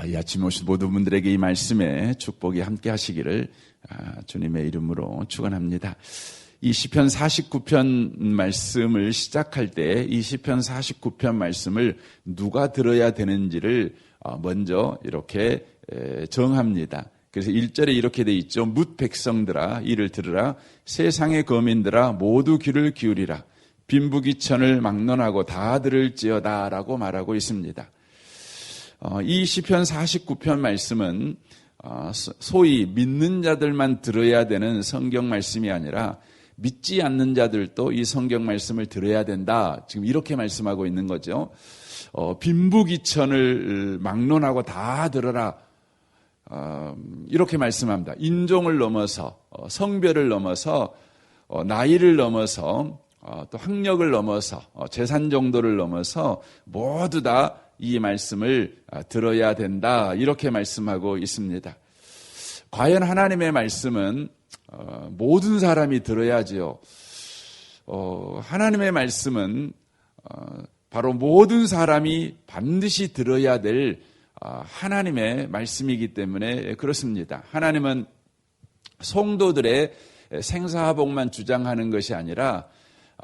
이 아침에 오신 모든 분들에게 이 말씀에 축복이 함께 하시기를 주님의 이름으로 축원합니다. 이 시편 49편 말씀을 시작할 때 이 시편 49편 말씀을 누가 들어야 되는지를 먼저 이렇게 정합니다. 그래서 1절에 이렇게 돼 있죠. 뭇 백성들아 이를 들으라. 세상의 거민들아 모두 귀를 기울이라. 빈부귀천을 막론하고 다 들을지어다 라고 말하고 있습니다. 이 시편 49편 말씀은 소위 믿는 자들만 들어야 되는 성경 말씀이 아니라 믿지 않는 자들도 이 성경 말씀을 들어야 된다. 지금 이렇게 말씀하고 있는 거죠. 빈부귀천을 막론하고 다 들어라. 이렇게 말씀합니다. 인종을 넘어서 성별을 넘어서 나이를 넘어서 또 학력을 넘어서 재산 정도를 넘어서 모두 다 이 말씀을 들어야 된다. 이렇게 말씀하고 있습니다. 과연 하나님의 말씀은 모든 사람이 들어야지요. 하나님의 말씀은 바로 모든 사람이 반드시 들어야 될 하나님의 말씀이기 때문에 그렇습니다. 하나님은 성도들의 생사화복만 주장하는 것이 아니라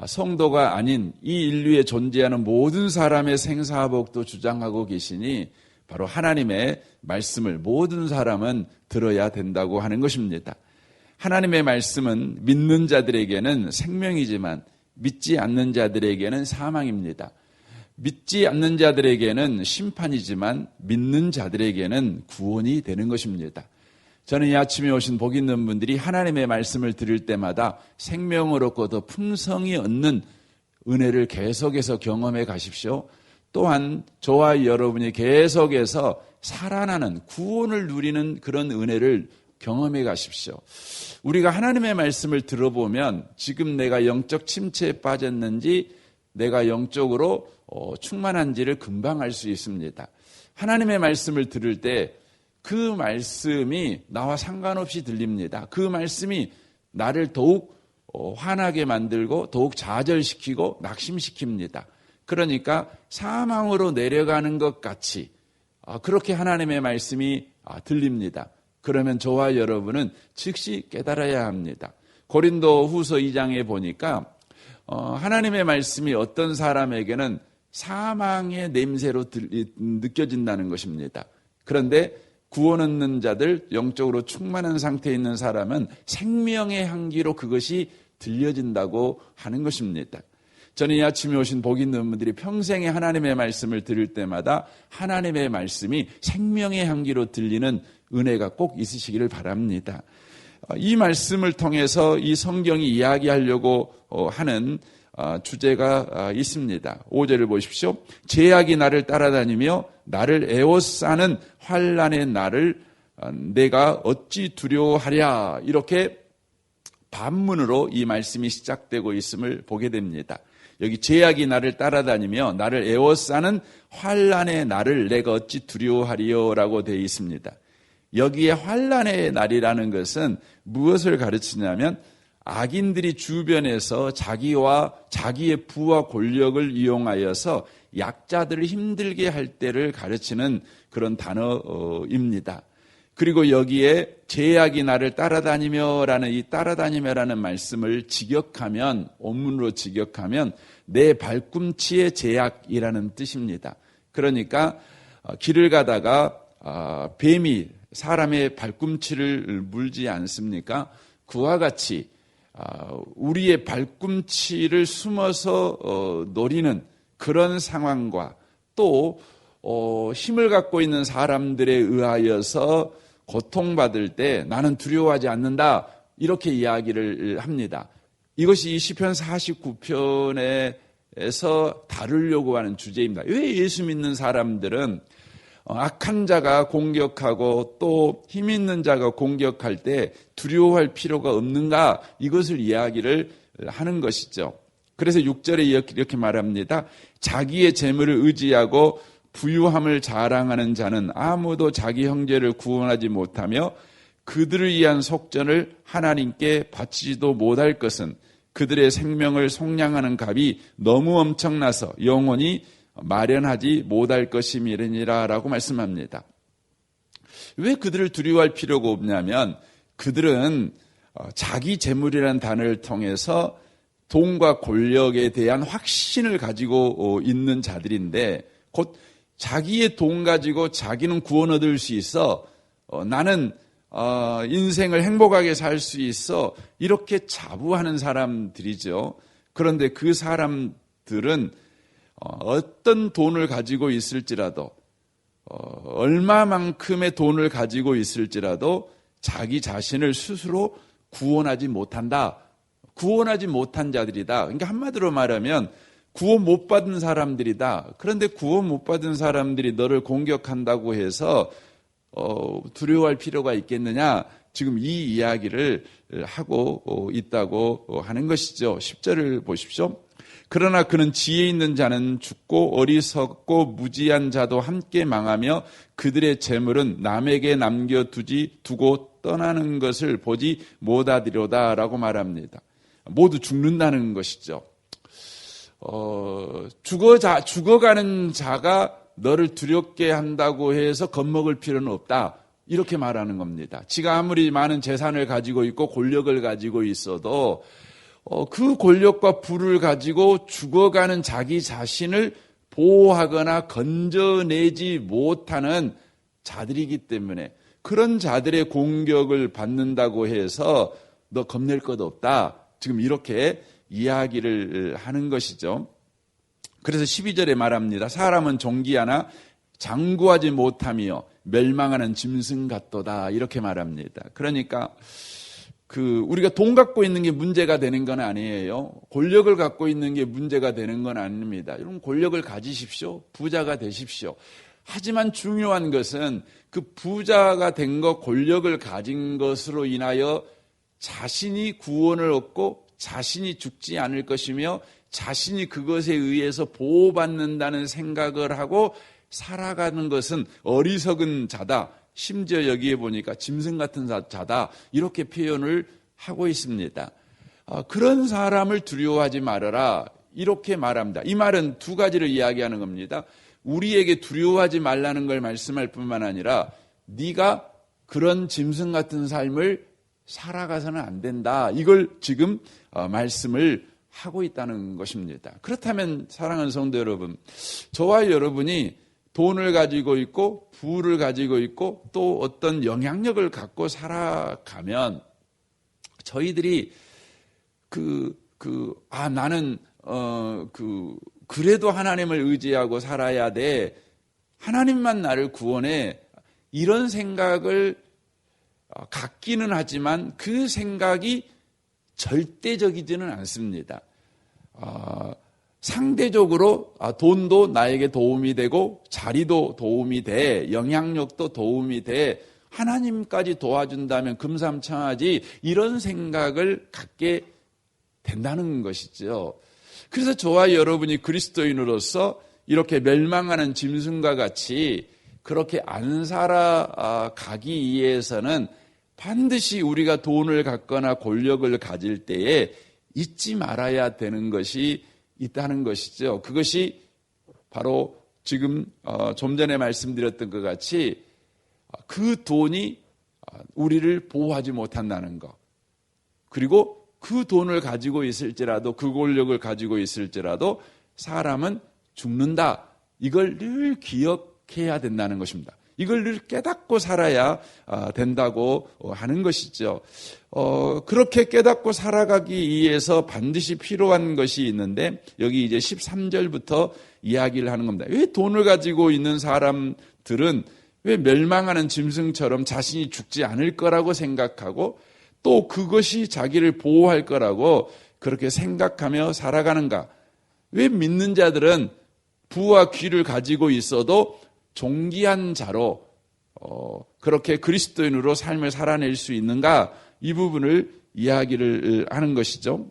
성도가 아닌 이 인류에 존재하는 모든 사람의 생사화복도 주장하고 계시니 바로 하나님의 말씀을 모든 사람은 들어야 된다고 하는 것입니다. 하나님의 말씀은 믿는 자들에게는 생명이지만 믿지 않는 자들에게는 사망입니다. 믿지 않는 자들에게는 심판이지만 믿는 자들에게는 구원이 되는 것입니다. 저는 이 아침에 오신 복 있는 분들이 하나님의 말씀을 들을 때마다 생명을 얻고 더 풍성히 얻는 은혜를 계속해서 경험해 가십시오. 또한 저와 여러분이 계속해서 살아나는 구원을 누리는 그런 은혜를 경험해 가십시오. 우리가 하나님의 말씀을 들어보면 지금 내가 영적 침체에 빠졌는지 내가 영적으로 충만한지를 금방 알 수 있습니다. 하나님의 말씀을 들을 때 그 말씀이 나와 상관없이 들립니다. 그 말씀이 나를 더욱 환하게 만들고 더욱 좌절시키고 낙심시킵니다. 그러니까 사망으로 내려가는 것 같이 그렇게 하나님의 말씀이 들립니다. 그러면 저와 여러분은 즉시 깨달아야 합니다. 고린도 후서 2장에 보니까 하나님의 말씀이 어떤 사람에게는 사망의 냄새로 느껴진다는 것입니다. 그런데 구원 얻는 자들, 영적으로 충만한 상태에 있는 사람은 생명의 향기로 그것이 들려진다고 하는 것입니다. 저는 이 아침에 오신 복 있는 분들이 평생에 하나님의 말씀을 들을 때마다 하나님의 말씀이 생명의 향기로 들리는 은혜가 꼭 있으시기를 바랍니다. 이 말씀을 통해서 이 성경이 이야기하려고 하는 주제가 있습니다. 5절을 보십시오. 죄악이 나를 따라다니며 나를 에워싸는 환난의 날을 내가 어찌 두려워하랴. 이렇게 반문으로 이 말씀이 시작되고 있음을 보게 됩니다. 여기 죄악이 나를 따라다니며 나를 에워싸는 환난의 날을 내가 어찌 두려워하리요라고 되어 있습니다. 여기에 환난의 날이라는 것은 무엇을 가르치냐면 악인들이 주변에서 자기와 자기의 부와 권력을 이용하여서 약자들을 힘들게 할 때를 가르치는 그런 단어입니다. 그리고 여기에 죄악이 나를 따라다니며라는 이 따라다니며라는 말씀을 직역하면 원문으로 직역하면 내 발꿈치의 죄악이라는 뜻입니다. 그러니까 길을 가다가 뱀이 사람의 발꿈치를 물지 않습니까? 그와 같이 우리의 발꿈치를 숨어서 노리는 그런 상황과 또 힘을 갖고 있는 사람들에 의하여서 고통받을 때 나는 두려워하지 않는다 이렇게 이야기를 합니다. 이것이 이 시편 49편에서 다루려고 하는 주제입니다. 왜 예수 믿는 사람들은 악한 자가 공격하고 또 힘 있는 자가 공격할 때 두려워할 필요가 없는가 이것을 이야기를 하는 것이죠. 그래서 6절에 이렇게 말합니다. 자기의 재물을 의지하고 부유함을 자랑하는 자는 아무도 자기 형제를 구원하지 못하며 그들을 위한 속전을 하나님께 바치지도 못할 것은 그들의 생명을 속량하는 값이 너무 엄청나서 영원히 마련하지 못할 것임이니라 라고 말씀합니다. 왜 그들을 두려워할 필요가 없냐면 그들은 자기 재물이라는 단어를 통해서 돈과 권력에 대한 확신을 가지고 있는 자들인데 곧 자기의 돈 가지고 자기는 구원 얻을 수 있어 나는 인생을 행복하게 살 수 있어 이렇게 자부하는 사람들이죠. 그런데 그 사람들은 어떤 돈을 가지고 있을지라도 얼마만큼의 돈을 가지고 있을지라도 자기 자신을 스스로 구원하지 못한다. 구원하지 못한 자들이다. 그러니까 한마디로 말하면 구원 못 받은 사람들이다. 그런데 구원 못 받은 사람들이 너를 공격한다고 해서 두려워할 필요가 있겠느냐? 지금 이 이야기를 하고 있다고 하는 것이죠. 10절을 보십시오. 그러나 그는 지혜 있는 자는 죽고 어리석고 무지한 자도 함께 망하며 그들의 재물은 남에게 두고 떠나는 것을 보지 못하리로다라고 말합니다. 모두 죽는다는 것이죠. 죽어가는 자가 너를 두렵게 한다고 해서 겁먹을 필요는 없다. 이렇게 말하는 겁니다. 지가 아무리 많은 재산을 가지고 있고 권력을 가지고 있어도 그 권력과 부를 가지고 죽어가는 자기 자신을 보호하거나 건져내지 못하는 자들이기 때문에 그런 자들의 공격을 받는다고 해서 너 겁낼 것 없다. 지금 이렇게 이야기를 하는 것이죠. 그래서 12절에 말합니다. 사람은 종기하나 장구하지 못하며 멸망하는 짐승 같도다. 이렇게 말합니다. 그러니까 우리가 돈 갖고 있는 게 문제가 되는 건 아니에요. 권력을 갖고 있는 게 문제가 되는 건 아닙니다. 여러분 권력을 가지십시오. 부자가 되십시오. 하지만 중요한 것은 그 부자가 된 것, 권력을 가진 것으로 인하여 자신이 구원을 얻고 자신이 죽지 않을 것이며 자신이 그것에 의해서 보호받는다는 생각을 하고 살아가는 것은 어리석은 자다. 심지어 여기에 보니까 짐승 같은 자다. 이렇게 표현을 하고 있습니다. 그런 사람을 두려워하지 말아라. 이렇게 말합니다. 이 말은 두 가지를 이야기하는 겁니다. 우리에게 두려워하지 말라는 걸 말씀할 뿐만 아니라 네가 그런 짐승 같은 삶을 살아가서는 안 된다. 이걸 지금 말씀을 하고 있다는 것입니다. 그렇다면 사랑하는 성도 여러분, 저와 여러분이 돈을 가지고 있고 부를 가지고 있고 또 어떤 영향력을 갖고 살아가면 저희들이 나는 그래도 하나님을 의지하고 살아야 돼. 하나님만 나를 구원해. 이런 생각을 갖기는 하지만 그 생각이 절대적이지는 않습니다. 상대적으로 돈도 나에게 도움이 되고 자리도 도움이 돼, 영향력도 도움이 돼, 하나님까지 도와준다면 금삼천하지 이런 생각을 갖게 된다는 것이죠. 그래서 저와 여러분이 그리스도인으로서 이렇게 멸망하는 짐승과 같이 그렇게 안 살아가기 위해서는 반드시 우리가 돈을 갖거나 권력을 가질 때에 잊지 말아야 되는 것이 있다는 것이죠. 그것이 바로 지금 좀 전에 말씀드렸던 것 같이 그 돈이 우리를 보호하지 못한다는 것. 그리고 그 돈을 가지고 있을지라도 그 권력을 가지고 있을지라도 사람은 죽는다. 이걸 늘 기억해야 된다는 것입니다. 이걸 늘 깨닫고 살아야 된다고 하는 것이죠. 그렇게 깨닫고 살아가기 위해서 반드시 필요한 것이 있는데 여기 이제 13절부터 이야기를 하는 겁니다. 왜 돈을 가지고 있는 사람들은 왜 멸망하는 짐승처럼 자신이 죽지 않을 거라고 생각하고 또 그것이 자기를 보호할 거라고 그렇게 생각하며 살아가는가? 왜 믿는 자들은 부와 귀를 가지고 있어도 존귀한 자로 그렇게 그리스도인으로 삶을 살아낼 수 있는가? 이 부분을 이야기를 하는 것이죠.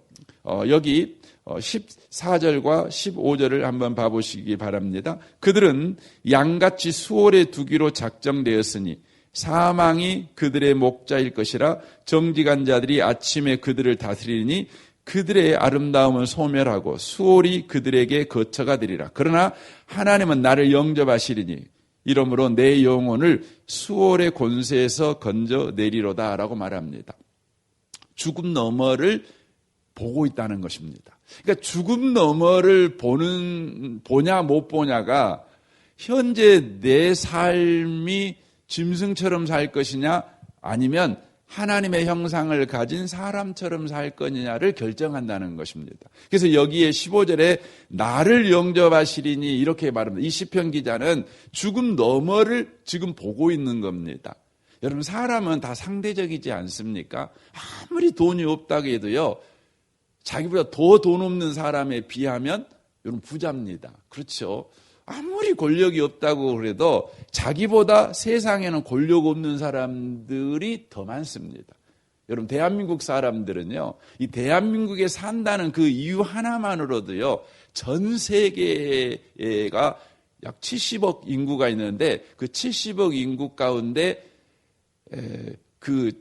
여기 14절과 15절을 한번 봐보시기 바랍니다. 그들은 양같이 수월에 두기로 작정되었으니 사망이 그들의 목자일 것이라 정직한 자들이 아침에 그들을 다스리니 그들의 아름다움은 소멸하고 수월이 그들에게 거처가 되리라. 그러나 하나님은 나를 영접하시리니 이러므로 내 영혼을 수월의 권세에서 건져내리로다라고 말합니다. 죽음 너머를 보고 있다는 것입니다. 그러니까 죽음 너머를 보냐 못 보냐가 현재 내 삶이 짐승처럼 살 것이냐 아니면 하나님의 형상을 가진 사람처럼 살 거냐를 결정한다는 것입니다. 그래서 여기에 15절에 나를 영접하시리니 이렇게 말합니다. 이 시편 기자는 죽음 너머를 지금 보고 있는 겁니다. 여러분 사람은 다 상대적이지 않습니까? 아무리 돈이 없다고 해도요. 자기보다 더 돈 없는 사람에 비하면 여러분 부자입니다. 그렇죠? 아무리 권력이 없다고 그래도 자기보다 세상에는 권력 없는 사람들이 더 많습니다. 여러분 대한민국 사람들은요. 이 대한민국에 산다는 그 이유 하나만으로도요. 전 세계가 약 70억 인구가 있는데 그 70억 인구 가운데 그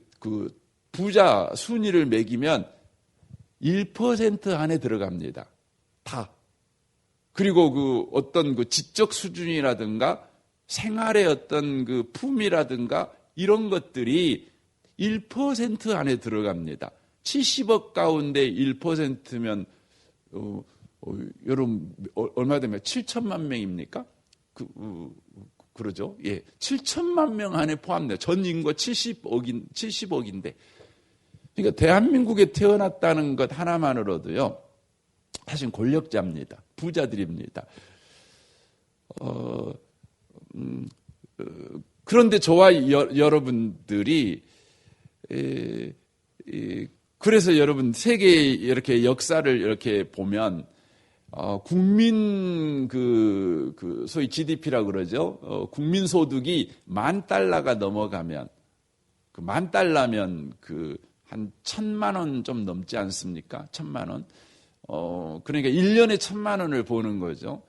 부자 순위를 매기면 1% 안에 들어갑니다. 다. 그리고 그 어떤 그 지적 수준이라든가 생활의 어떤 그 품이라든가 이런 것들이 1% 안에 들어갑니다. 70억 가운데 1%면 여러분 얼마 되면 7천만 명입니까? 그러죠? 예, 7천만 명 안에 포함돼요. 전 인구 70억인데. 그러니까 대한민국에 태어났다는 것 하나만으로도요. 사실 권력자입니다. 부자들입니다. 그런데 저와 여러분들이 그래서 여러분 세계의 이렇게 역사를 이렇게 보면 국민 그 소위 GDP라고 그러죠. 국민 소득이 $10,000가 넘어가면 그 $10,000면 그 한 1,000만 원 좀 넘지 않습니까? 1,000만 원. 그러니까 1년에 1,000만 원을 버는 거죠.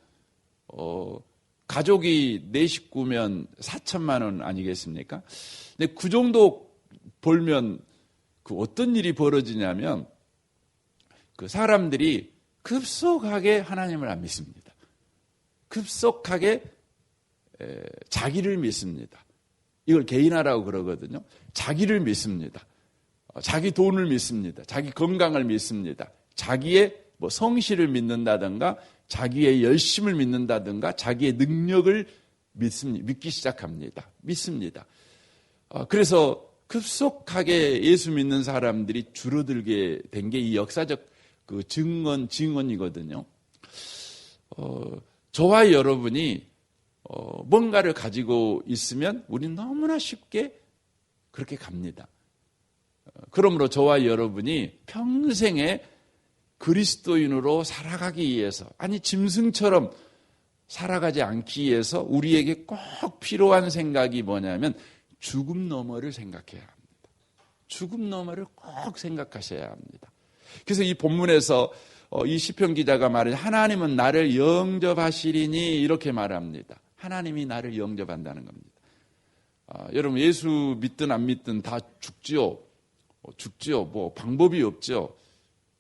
가족이 4식구면 4천만 원 아니겠습니까? 근데 그 정도 벌면 그 어떤 일이 벌어지냐면 그 사람들이 급속하게 하나님을 안 믿습니다. 급속하게 자기를 믿습니다. 이걸 개인화라고 그러거든요. 자기를 믿습니다. 자기 돈을 믿습니다. 자기 건강을 믿습니다. 자기의 뭐 성실을 믿는다든가 자기의 열심을 믿는다든가 자기의 능력을 믿기 시작합니다. 믿습니다. 그래서 급속하게 예수 믿는 사람들이 줄어들게 된 게 이 역사적 그 증언이거든요. 저와 여러분이 뭔가를 가지고 있으면 우리는 너무나 쉽게 그렇게 갑니다. 그러므로 저와 여러분이 평생에 그리스도인으로 살아가기 위해서, 아니 짐승처럼 살아가지 않기 위해서 우리에게 꼭 필요한 생각이 뭐냐면 죽음 너머를 생각해야 합니다. 죽음 너머를 꼭 생각하셔야 합니다. 그래서 이 본문에서 이 시편 기자가 말하는 하나님은 나를 영접하시리니 이렇게 말합니다. 하나님이 나를 영접한다는 겁니다. 여러분 예수 믿든 안 믿든 다 죽지요. 죽지요. 뭐 방법이 없죠.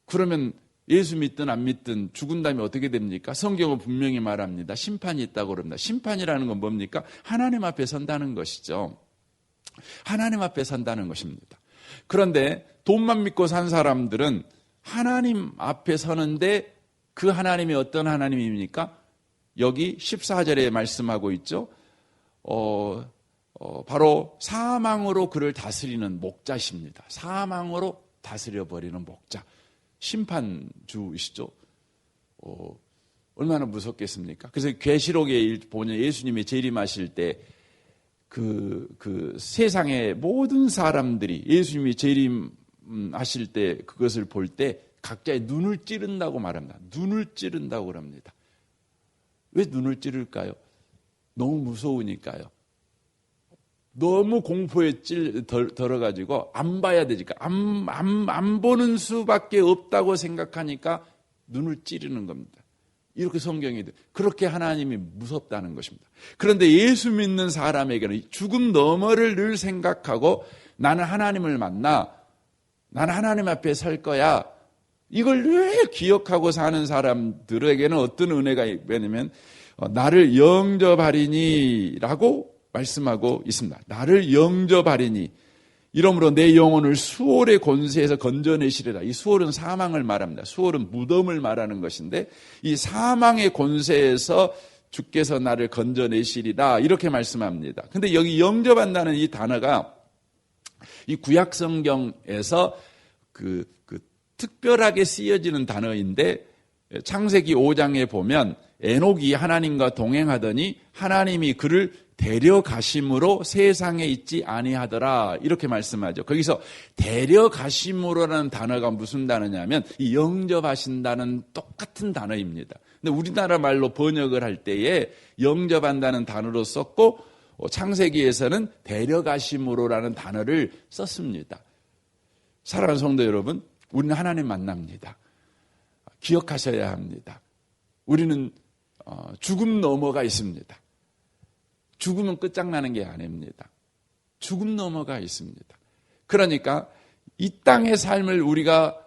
그러면 예수 믿든 안 믿든 죽은 다음에 어떻게 됩니까? 성경은 분명히 말합니다. 심판이 있다고 그럽니다. 심판이라는 건 뭡니까? 하나님 앞에 선다는 것이죠. 하나님 앞에 선다는 것입니다. 그런데 돈만 믿고 산 사람들은 하나님 앞에 서는데 그 하나님이 어떤 하나님입니까? 여기 14절에 말씀하고 있죠. 바로 사망으로 그를 다스리는 목자십니다. 사망으로 다스려버리는 목자. 심판주이시죠. 얼마나 무섭겠습니까? 그래서 계시록에 보면 예수님이 재림하실 때 그 세상의 모든 사람들이 예수님이 재림하실 때 그것을 볼 때 각자의 눈을 찌른다고 말합니다. 눈을 찌른다고 그럽니다. 왜 눈을 찌를까요? 너무 무서우니까요. 너무 공포에 들어가지고 안 봐야 되니까 안 보는 수밖에 없다고 생각하니까 눈을 찌르는 겁니다. 이렇게 성경이 그렇게 하나님이 무섭다는 것입니다. 그런데 예수 믿는 사람에게는 죽음 너머를 늘 생각하고 나는 하나님을 만나 나는 하나님 앞에 설 거야. 이걸 늘 기억하고 사는 사람들에게는 어떤 은혜가 있냐면 나를 영접하리니라고 말씀하고 있습니다. 나를 영접하리니 이러므로 내 영혼을 수월의 권세에서 건져내시리라. 이 수월은 사망을 말합니다. 수월은 무덤을 말하는 것인데 이 사망의 권세에서 주께서 나를 건져내시리라 이렇게 말씀합니다. 근데 여기 영접한다는 이 단어가 이 구약 성경에서 그 특별하게 쓰여지는 단어인데 창세기 5장에 보면 에녹이 하나님과 동행하더니 하나님이 그를 데려가심으로 세상에 있지 아니하더라 이렇게 말씀하죠. 거기서 데려가심으로라는 단어가 무슨 단어냐면 이 영접하신다는 똑같은 단어입니다. 근데 우리나라 말로 번역을 할 때에 영접한다는 단어로 썼고 창세기에서는 데려가심으로라는 단어를 썼습니다. 사랑하는 성도 여러분, 우리는 하나님 만납니다. 기억하셔야 합니다. 우리는 죽음 넘어가 있습니다. 죽음은 끝장나는 게 아닙니다. 죽음 넘어가 있습니다. 그러니까 이 땅의 삶을 우리가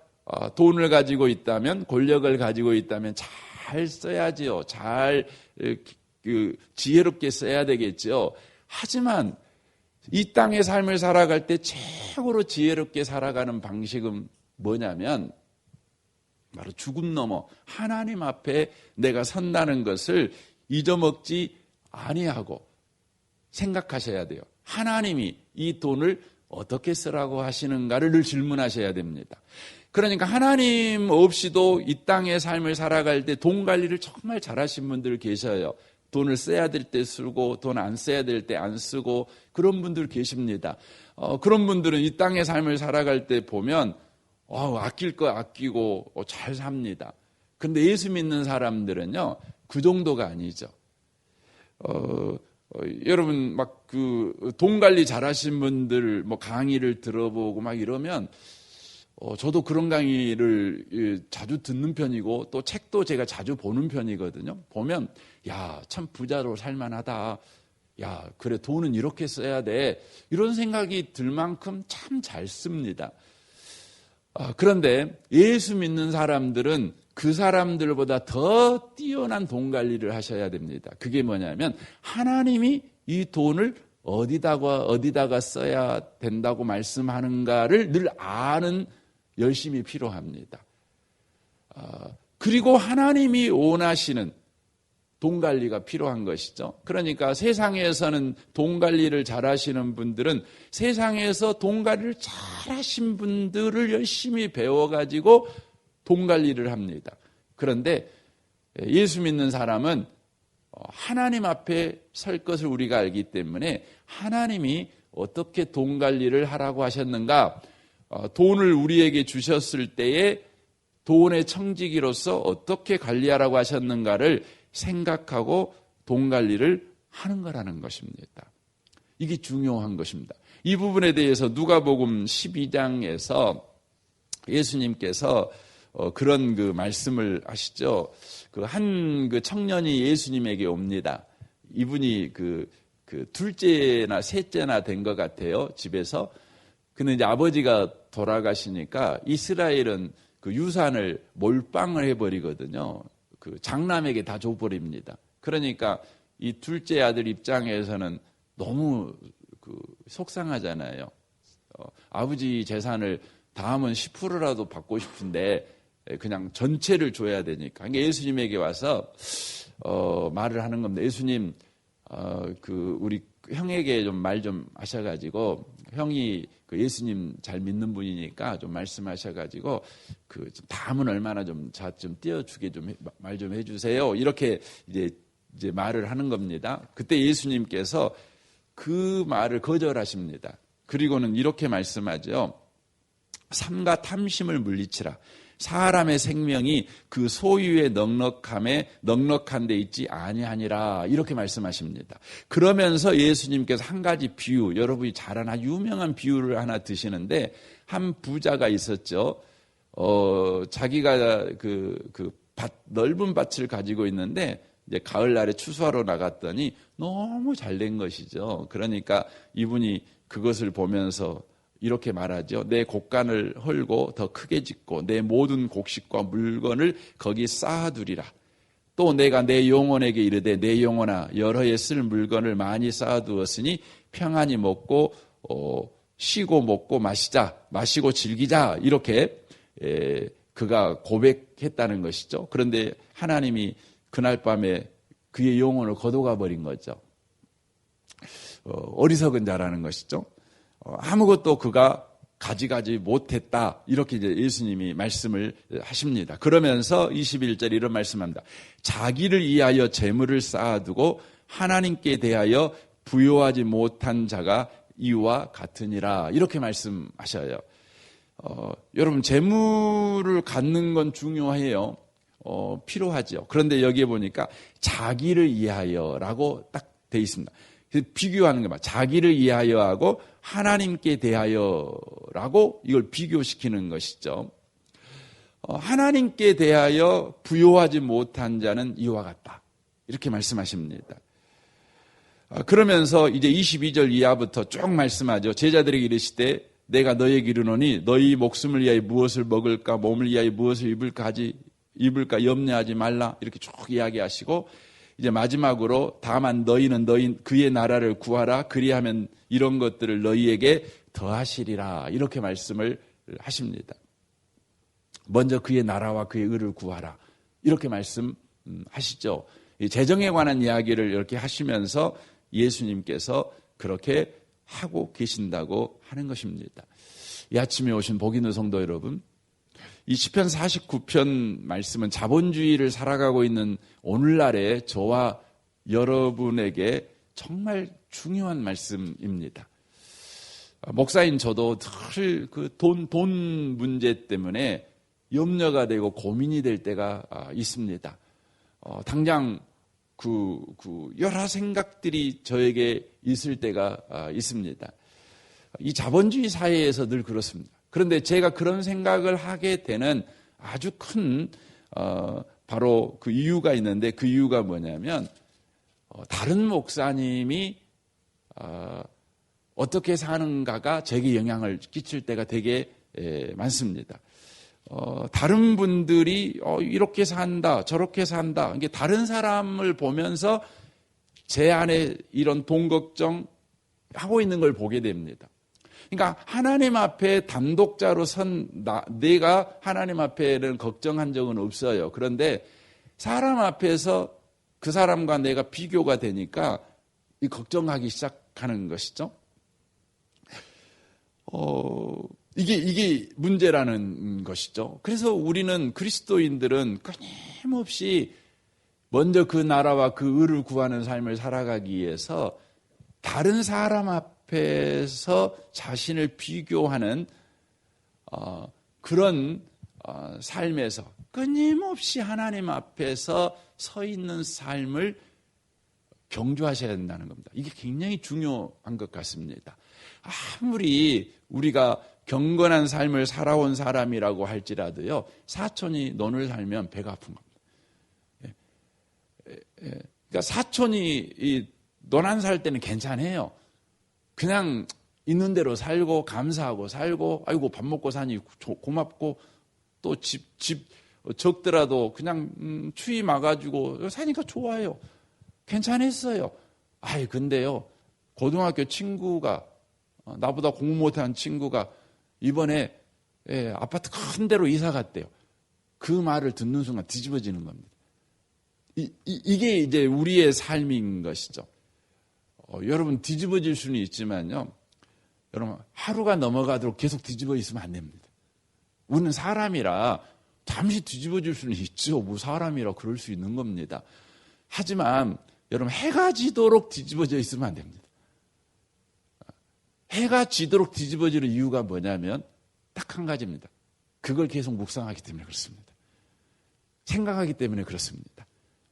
돈을 가지고 있다면, 권력을 가지고 있다면 잘 써야지요. 잘 지혜롭게 써야 되겠죠. 하지만 이 땅의 삶을 살아갈 때 최고로 지혜롭게 살아가는 방식은 뭐냐면 바로 죽음 넘어 하나님 앞에 내가 선다는 것을 잊어먹지 아니하고 생각하셔야 돼요. 하나님이 이 돈을 어떻게 쓰라고 하시는가를 늘 질문하셔야 됩니다. 그러니까 하나님 없이도 이 땅의 삶을 살아갈 때 돈 관리를 정말 잘하신 분들 계셔요. 돈을 써야 될 때 쓰고 돈 안 써야 될 때 안 쓰고 그런 분들 계십니다. 그런 분들은 이 땅의 삶을 살아갈 때 보면 아낄 거 아끼고 잘 삽니다. 그런데 예수 믿는 사람들은요 그 정도가 아니죠. 여러분 막 돈 관리 잘하신 분들 뭐 강의를 들어보고 막 이러면 저도 그런 강의를 자주 듣는 편이고 또 책도 제가 자주 보는 편이거든요. 보면 야, 참 부자로 살만하다. 야, 그래 돈은 이렇게 써야 돼. 이런 생각이 들 만큼 참 잘 씁니다. 그런데 예수 믿는 사람들은 그 사람들보다 더 뛰어난 돈 관리를 하셔야 됩니다. 그게 뭐냐면 하나님이 이 돈을 어디다가 써야 된다고 말씀하는가를 늘 아는 열심이 필요합니다. 그리고 하나님이 원하시는 돈 관리가 필요한 것이죠. 그러니까 세상에서는 돈 관리를 잘하시는 분들은 세상에서 돈 관리를 잘하신 분들을 열심히 배워가지고 돈 관리를 합니다. 그런데 예수 믿는 사람은 하나님 앞에 설 것을 우리가 알기 때문에 하나님이 어떻게 돈 관리를 하라고 하셨는가, 돈을 우리에게 주셨을 때에 돈의 청지기로서 어떻게 관리하라고 하셨는가를 생각하고 돈 관리를 하는 거라는 것입니다. 이게 중요한 것입니다. 이 부분에 대해서 누가복음 12장에서 예수님께서 그런 말씀을 하시죠. 한 청년이 예수님에게 옵니다. 이분이 둘째나 셋째나 된 것 같아요. 집에서. 근데 이제 아버지가 돌아가시니까 이스라엘은 유산을 몰빵을 해버리거든요. 장남에게 다 줘버립니다. 그러니까 이 둘째 아들 입장에서는 너무 속상하잖아요. 아버지 재산을 다음은 10%라도 받고 싶은데 그냥 전체를 줘야 되니까. 그러니까 예수님에게 와서 말을 하는 겁니다. 예수님, 우리 형에게 좀 말 좀 하셔가지고 형이 예수님 잘 믿는 분이니까 좀 말씀하셔가지고 다음은 얼마나 좀 띄워주게 말 좀 해주세요. 이렇게 이제 말을 하는 겁니다. 그때 예수님께서 그 말을 거절하십니다. 그리고는 이렇게 말씀하죠. 삼가 탐심을 물리치라. 사람의 생명이 그 소유의 넉넉한 데 있지 아니하니라. 이렇게 말씀하십니다. 그러면서 예수님께서 한 가지 비유, 여러분이 잘 아는 유명한 비유를 하나 드시는데, 한 부자가 있었죠. 자기가 넓은 밭을 가지고 있는데 이제 가을날에 추수하러 나갔더니 너무 잘된 것이죠. 그러니까 이분이 그것을 보면서 이렇게 말하죠. 내 곡간을 헐고 더 크게 짓고 내 모든 곡식과 물건을 거기 쌓아두리라. 또 내가 내 영혼에게 이르되 내 영혼아 여러 해 쓸 물건을 많이 쌓아두었으니 평안히 먹고 쉬고 먹고 마시고 즐기자 이렇게 그가 고백했다는 것이죠. 그런데 하나님이 그날 밤에 그의 영혼을 거둬가 버린 거죠. 어리석은 자라는 것이죠. 아무것도 그가 가져가지 못했다. 이렇게 이제 예수님이 말씀을 하십니다. 그러면서 21절 이런 말씀합니다. 자기를 위하여 재물을 쌓아두고 하나님께 대하여 부요하지 못한 자가 이와 같으니라. 이렇게 말씀하셔요. 여러분 재물을 갖는 건 중요해요. 필요하죠. 그런데 여기에 보니까 자기를 위하여라고 딱 돼 있습니다. 비교하는 거 봐. 자기를 위하여 하고 하나님께 대하여라고 이걸 비교시키는 것이죠. 하나님께 대하여 부요하지 못한 자는 이와 같다. 이렇게 말씀하십니다. 그러면서 이제 22절 이하부터 쭉 말씀하죠. 제자들에게 이르시되 내가 너에게 이르노니 너희 목숨을 위하여 무엇을 먹을까 몸을 위하여 무엇을 입을까 염려하지 말라. 이렇게 쭉 이야기하시고 이제 마지막으로 다만 너희는 그의 나라를 구하라. 그리하면 이런 것들을 너희에게 더하시리라. 이렇게 말씀을 하십니다. 먼저 그의 나라와 그의 의를 구하라. 이렇게 말씀하시죠. 재정에 관한 이야기를 이렇게 하시면서 예수님께서 그렇게 하고 계신다고 하는 것입니다. 이 아침에 오신 복 있는 성도 여러분, 이 시편 49편 말씀은 자본주의를 살아가고 있는 오늘날의 저와 여러분에게 정말 중요한 말씀입니다. 목사인 저도 늘 그 돈 문제 때문에 염려가 되고 고민이 될 때가 있습니다. 당장 여러 생각들이 저에게 있을 때가 있습니다. 이 자본주의 사회에서 늘 그렇습니다. 그런데 제가 그런 생각을 하게 되는 아주 큰 바로 그 이유가 있는데 그 이유가 뭐냐면 다른 목사님이 어떻게 사는가가 제게 영향을 끼칠 때가 되게 많습니다. 다른 분들이 이렇게 산다 저렇게 산다 이게 다른 사람을 보면서 제 안에 이런 돈 걱정 하고 있는 걸 보게 됩니다. 그러니까 하나님 앞에 단독자로 내가 하나님 앞에는 걱정한 적은 없어요. 그런데 사람 앞에서 그 사람과 내가 비교가 되니까 이 걱정하기 시작하는 것이죠. 이게 문제라는 것이죠. 그래서 우리는 그리스도인들은 끊임없이 먼저 그 나라와 그 의를 구하는 삶을 살아가기 위해서 다른 사람 앞에서 자신을 비교하는 그런 삶에서 끊임없이 하나님 앞에서 서 있는 삶을 경주하셔야 된다는 겁니다. 이게 굉장히 중요한 것 같습니다. 아무리 우리가 경건한 삶을 살아온 사람이라고 할지라도요, 사촌이 논을 살면 배가 아픈 겁니다. 그러니까 사촌이 논 안 살 때는 괜찮아요. 그냥 있는 대로 살고 감사하고 살고 아이고 밥 먹고 사니 고맙고 또 집 적더라도 그냥 추위 막아주고 사니까 좋아요. 괜찮았어요. 근데요 고등학교 친구가 나보다 공부 못한 친구가 이번에 아파트 큰 데로 이사 갔대요. 그 말을 듣는 순간 뒤집어지는 겁니다. 이게 이제 우리의 삶인 것이죠. 여러분 뒤집어질 수는 있지만요. 여러분 하루가 넘어가도록 계속 뒤집어 있으면 안 됩니다. 우리는 사람이라 잠시 뒤집어질 수는 있죠. 뭐 사람이라 그럴 수 있는 겁니다. 하지만 여러분 해가 지도록 뒤집어져 있으면 안 됩니다. 해가 지도록 뒤집어지는 이유가 뭐냐면 딱 한 가지입니다. 그걸 계속 묵상하기 때문에 그렇습니다. 생각하기 때문에 그렇습니다.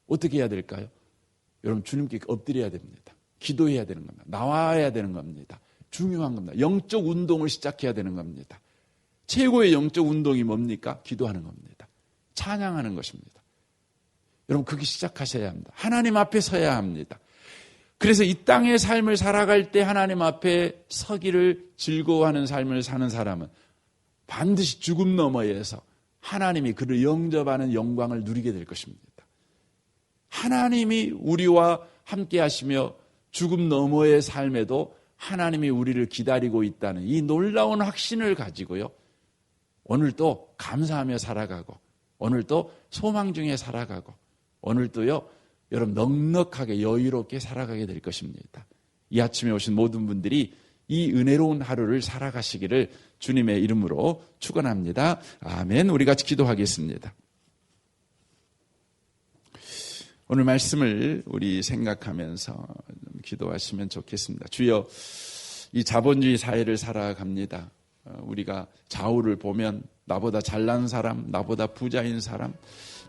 어떻게 해야 될까요? 여러분 주님께 엎드려야 됩니다. 기도해야 되는 겁니다. 나와야 되는 겁니다. 중요한 겁니다. 영적 운동을 시작해야 되는 겁니다. 최고의 영적 운동이 뭡니까? 기도하는 겁니다. 찬양하는 것입니다. 여러분 그게 시작하셔야 합니다. 하나님 앞에 서야 합니다. 그래서 이 땅의 삶을 살아갈 때 하나님 앞에 서기를 즐거워하는 삶을 사는 사람은 반드시 죽음 너머에서 하나님이 그를 영접하는 영광을 누리게 될 것입니다. 하나님이 우리와 함께 하시며 죽음 너머의 삶에도 하나님이 우리를 기다리고 있다는 이 놀라운 확신을 가지고요. 오늘도 감사하며 살아가고, 오늘도 소망 중에 살아가고, 오늘도요, 여러분 넉넉하게 여유롭게 살아가게 될 것입니다. 이 아침에 오신 모든 분들이 이 은혜로운 하루를 살아가시기를 주님의 이름으로 축원합니다. 아멘. 우리 같이 기도하겠습니다. 오늘 말씀을 우리 생각하면서 기도하시면 좋겠습니다. 주여, 이 자본주의 사회를 살아갑니다. 우리가 좌우를 보면 나보다 잘난 사람, 나보다 부자인 사람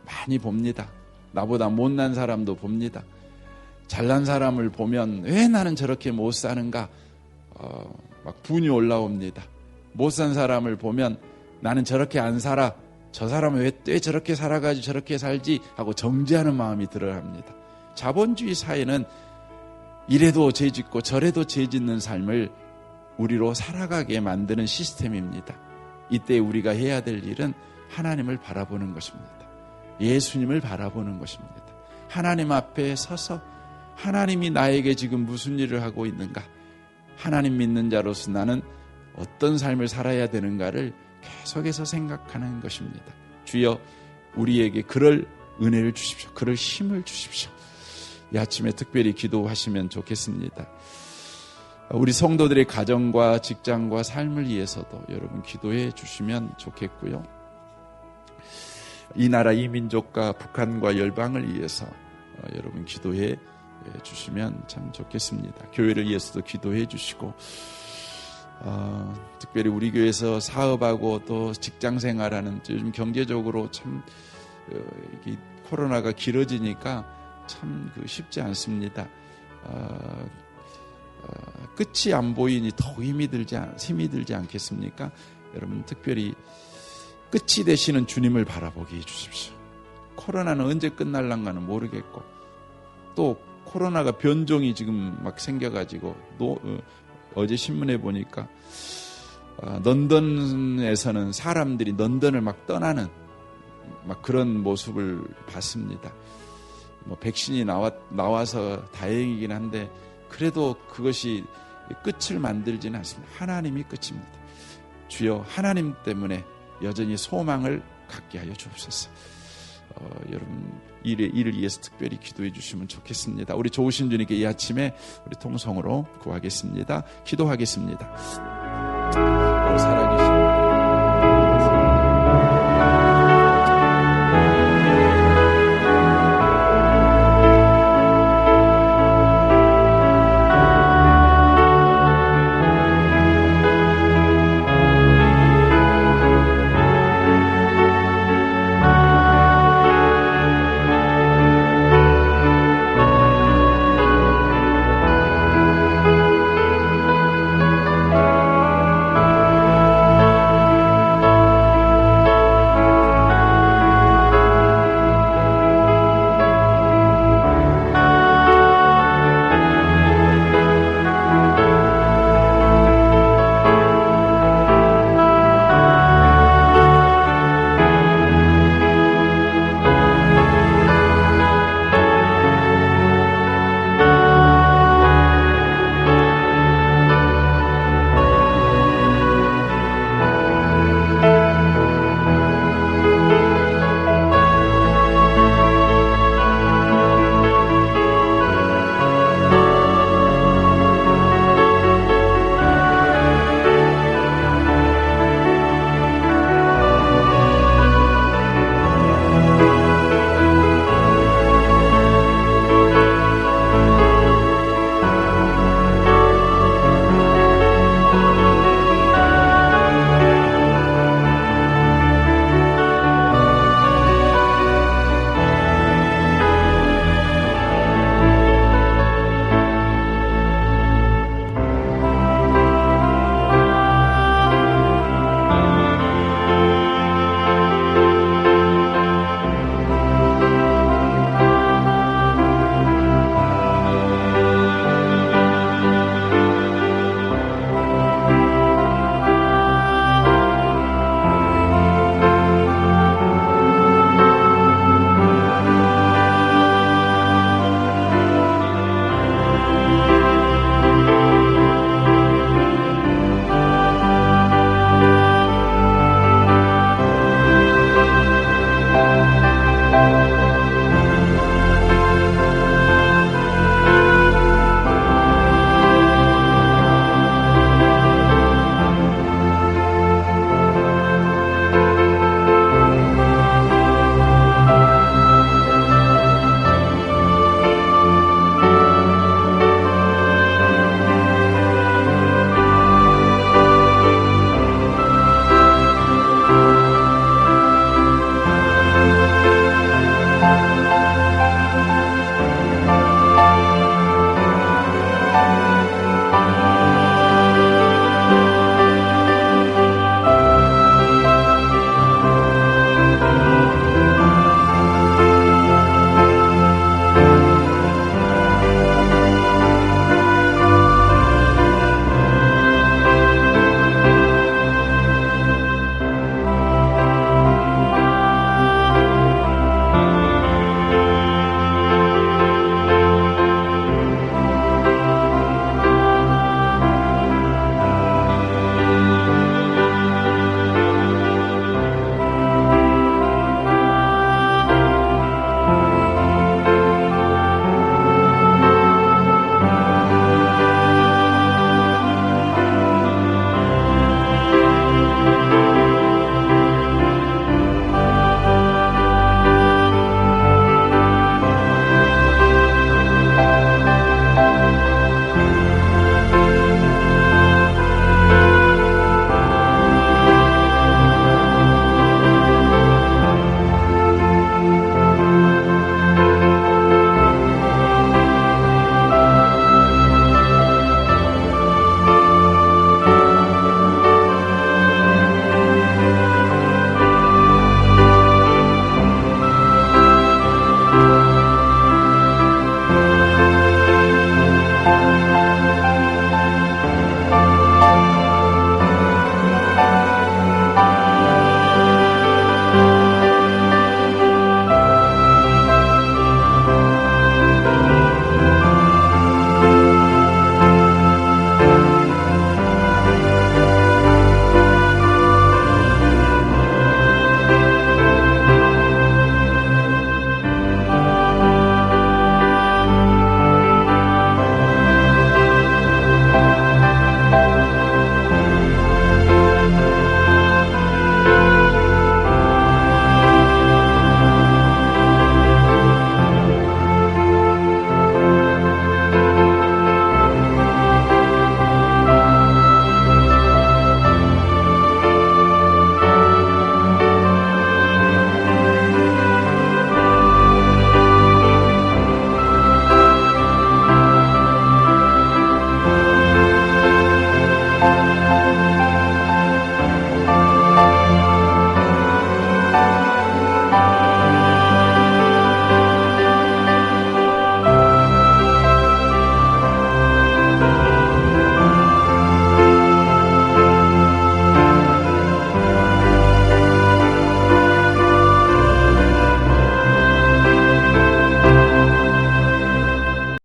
많이 봅니다. 나보다 못난 사람도 봅니다. 잘난 사람을 보면 왜 나는 저렇게 못 사는가 막 분이 올라옵니다. 못 산 사람을 보면 나는 저렇게 안 살아, 저 사람은 왜 저렇게 살아가지고 저렇게 살지 하고 정죄하는 마음이 들어야 합니다. 자본주의 사회는 이래도 죄 짓고 저래도 죄 짓는 삶을 우리로 살아가게 만드는 시스템입니다. 이때 우리가 해야 될 일은 하나님을 바라보는 것입니다. 예수님을 바라보는 것입니다. 하나님 앞에 서서 하나님이 나에게 지금 무슨 일을 하고 있는가, 하나님 믿는 자로서 나는 어떤 삶을 살아야 되는가를 계속해서 생각하는 것입니다. 주여, 우리에게 그럴 은혜를 주십시오. 그럴 힘을 주십시오. 이 아침에 특별히 기도하시면 좋겠습니다. 우리 성도들의 가정과 직장과 삶을 위해서도 여러분 기도해 주시면 좋겠고요. 이 나라 이 민족과 북한과 열방을 위해서 여러분 기도해 주시면 참 좋겠습니다. 교회를 위해서도 기도해 주시고, 특별히 우리 교회에서 사업하고 또 직장 생활하는, 요즘 경제적으로 참 코로나가 길어지니까 참 쉽지 않습니다. 끝이 안 보이니 더욱 힘이 들지 않겠습니까? 여러분 특별히 끝이 되시는 주님을 바라보게 해주십시오. 코로나는 언제 끝날란가는 모르겠고, 또 코로나가 변종이 지금 막 생겨가지고 어제 신문에 보니까 런던에서는 사람들이 런던을 막 떠나는 막 그런 모습을 봤습니다. 백신이 나와서 다행이긴 한데 그래도 그것이 끝을 만들지는 않습니다. 하나님이 끝입니다. 주여, 하나님 때문에 여전히 소망을 갖게 하여 주옵소서. 여러분 이를 위해서 특별히 기도해 주시면 좋겠습니다. 우리 좋으신 주님께 이 아침에 우리 통성으로 구하겠습니다. 기도하겠습니다. 살아계신